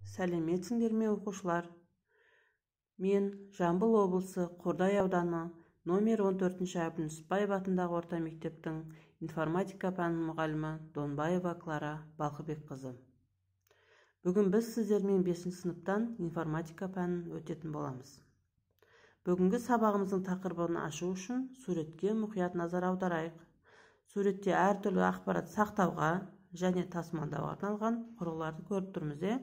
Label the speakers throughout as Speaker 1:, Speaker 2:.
Speaker 1: Сәлеметсіңдер ме оқушылар? Мен Жамбыл облысы Қордай ауданы номер 14-ші Әбілмүсіпбаев атындағы орта мектептің информатика пәнінің мұғалімі Донбаева Клара Балқыбекқызы. Бүгін біз сіздермен 5-ші сыныптан информатика пәнін өтетін боламыз. Бүгінгі сабағымыздың тақырыбын ашу үшін суретке мұқият назар аударайық. Суретте әртүрлі ақпарат сақтауға және тасымалдауға арналған құрылғыларды көріп тұрмыз.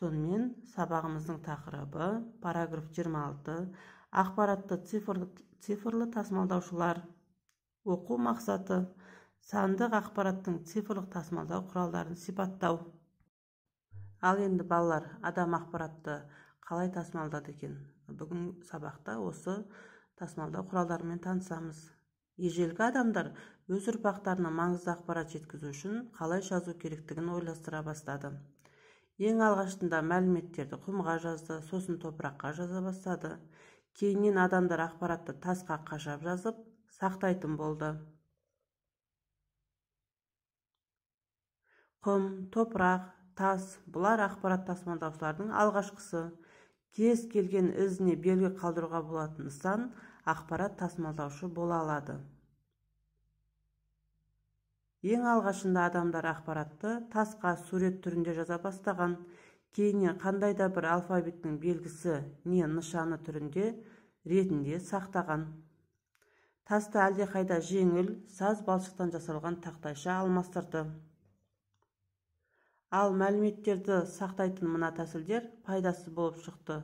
Speaker 1: Сонымен сабағымыздың тақырыбы параграф 26 ақпаратты цифрлы тасымалдаушылар. Оқу мақсаты сандық ақпараттың цифрлық тасымалдау құралдарын сипаттау. Ал енді балалар, адам ақпаратты қалай тасымалдады екен? Бүгін сабақта осы тасымалдау құралдарымен танысамыз. Ежелгі адамдар өз ұрпақтарына маңызды ақпарат жеткізу үшін қалай жазу керектігін ойластыра бастады. Ең алғашында мәліметтерді құмға жазды, сосын топыраққа жаза бастады. Кейіннен адамдар ақпаратты тасқа қашап жазып, сақтайтын болды. Құм, топырақ, тас – бұлар ақпарат тасымалдаушылардың алғашқысы. Кез келген ізіне белгі қалдыруға болатын нысан ақпарат тасымалдаушы бола алады. Ең алғашында адамдар ақпаратты тасқа сурет түрінде жаза бастаған. Кейіннен қандай да бір алфавиттің белгісі не нышаны түрінде ретінде сақтаған. Тасты әлдеқайда жеңіл, саз балшықтан жасалған тақтайша алмастырды. Ал мәліметтерді сақтайтын мына тәсілдер пайдасыз болып шықты.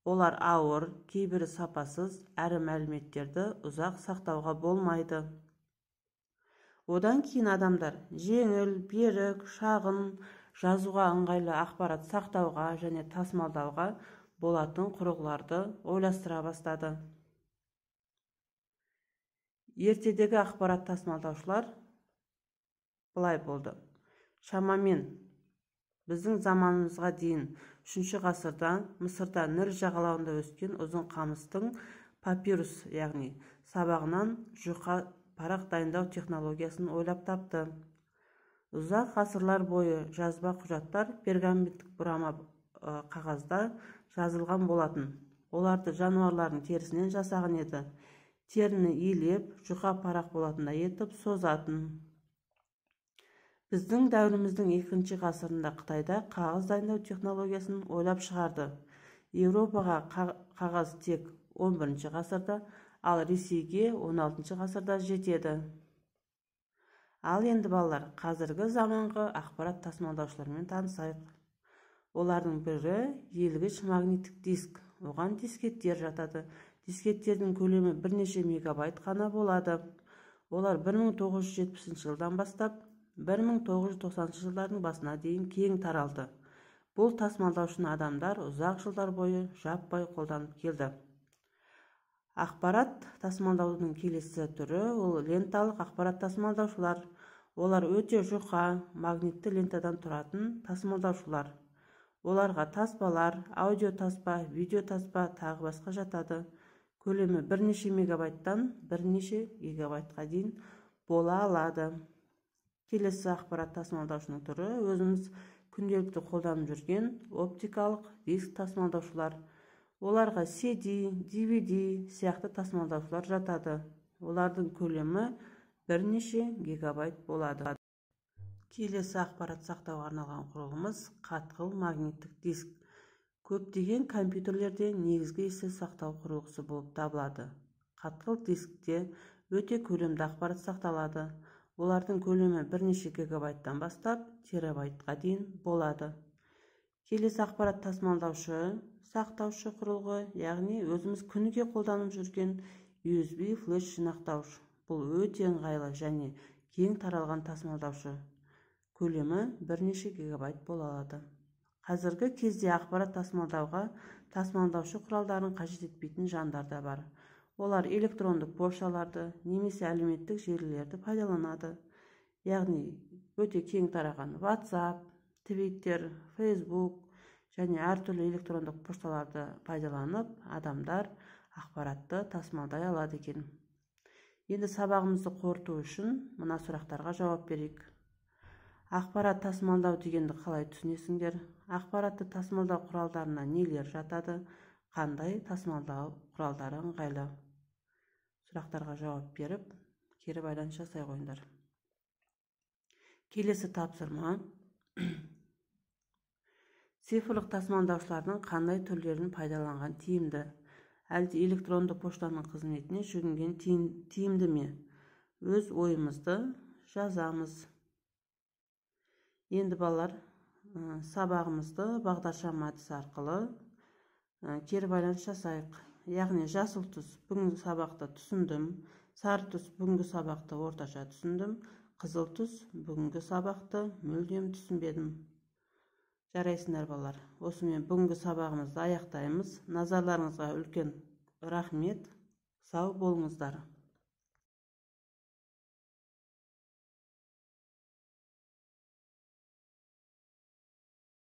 Speaker 1: Олар ауыр, кейбірі сапасыз, әрі мәліметтерді ұзақ сақтауға болмайды. Одан кейін адамдар жеңіл, берік, шағын, жазуға ыңғайлы ақпарат сақтауға және тасымалдауға болатын құрылғыларды ойластыра бастады. Ертедегі ақпарат тасымалдаушылар былай болды. Шамамен біздің заманымызға дейін 3-ші ғасырда Мысырда Ніл жағалауында өскен ұзын қамыстың папирус, яғни сабағынан жұқа парақ дайындау технологиясын ойлап тапты. Ұзақ ғасырлар бойы жазба құжаттар пергаменттік бұрама қағазда жазылған болатын. Оларды жануарлардың терісінен жасаған еді. Теріні илеп, жұқа парақ болатындай етіп созатын. Біздің дәуіріміздің 2-ші ғасырында Қытайда қағаз дайындау технологиясын ойлап шығарды. Еуропаға қағаз тек 11-ші ғасырда, ал Ресейге 16-ші ғасырда жетеді. Ал енді балалар, қазіргі заманғы ақпарат тасымалдаушылармен танысайық. Олардың бірі иілгіш магниттік диск. Оған дискеттер жатады. Дискеттердің көлемі бірнеше мегабайт қана болады. Олар 1970 жылдан бастап 1990 жылдардың басына дейін кең таралды. Бұл тасымалдаушыны адамдар ұзақ жылдар бойы жаппай қолданып келді. Ақпарат тасымалдаудың келесі түрі ол ленталық ақпарат тасымалдаушылар. Олар өте жұқа, магнитті лентадан тұратын тасымалдаушылар. Оларға таспалар, аудиотаспа, видеотаспа тағы басқа жатады. Көлемі бірнеше мегабайттан бірнеше гигабайтқа дейін бола алады. Келесі ақпарат тасымалдаушының түрі өзіміз күнделікті қолданып жүрген оптикалық диск тасымалдаушылар. Оларға CD, DVD сияқты тасымалдаушылар жатады. Олардың көлемі бірнеше гигабайт болады. Келесі ақпарат сақтауға арналған құрылғымыз қатқыл магниттік диск. Көптеген компьютерлерде негізгі есте сақтау құрылғысы болып табылады. Қатқыл дискте өте көлемді ақпарат сақталады. Олардың көлемі бірнеше гигабайттан бастап терабайтқа дейін болады. Келесі ақпарат тасымалдаушы сақтаушы құрылғы, яғни өзіміз күніге қолданып жүрген USB флеш жинақтауыш. Бұл өте ыңғайлы және кең таралған тасымалдаушы. Көлемі бірнеше гигабайт бола алады. Қазіргі кезде ақпарат тасымалдауға тасымалдаушы құралдарын қажет етпейтін жандар да бар. Олар электрондық пошталарды немесе әлеуметтік желілерді пайдаланады. Яғни өте кең тараған WhatsApp, Twitter, Facebook және әртүрлі электрондық пошталарды пайдаланып, адамдар ақпаратты тасымалдай алады екен. Енді сабағымызды қорыту үшін мына сұрақтарға жауап берейік. Ақпарат тасымалдау дегенді қалай түсінесіңдер? Ақпаратты тасымалдау құралдарына нелер жатады? Қандай тасымалдау құралдары ыңғайлы? Сұрақтарға жауап беріп, кері байланыс жасай қойыңдар. Келесі тапсырма. Цифрлық тасымалдаушылардың қандай түрлерін пайдаланған тиімді? Әлде электронды поштаның қызметіне жүгінген тиімді ме? Өз ойымызды жазамыз. Енді балалар, сабағымызды бағдаршам әдісі арқылы кері байланыс жасайық. Яғни жасыл түс бүгінгі сабақты түсіндім, сары түс бүгінгі сабақты орташа түсіндім, қызыл түс бүгінгі сабақты мүлдем түсінбедім. Жарайсыңдар балалар. Осымен бүгінгі сабағымызды аяқтаймыз. Назарларыңызға үлкен рахмет. Сау болыңыздар.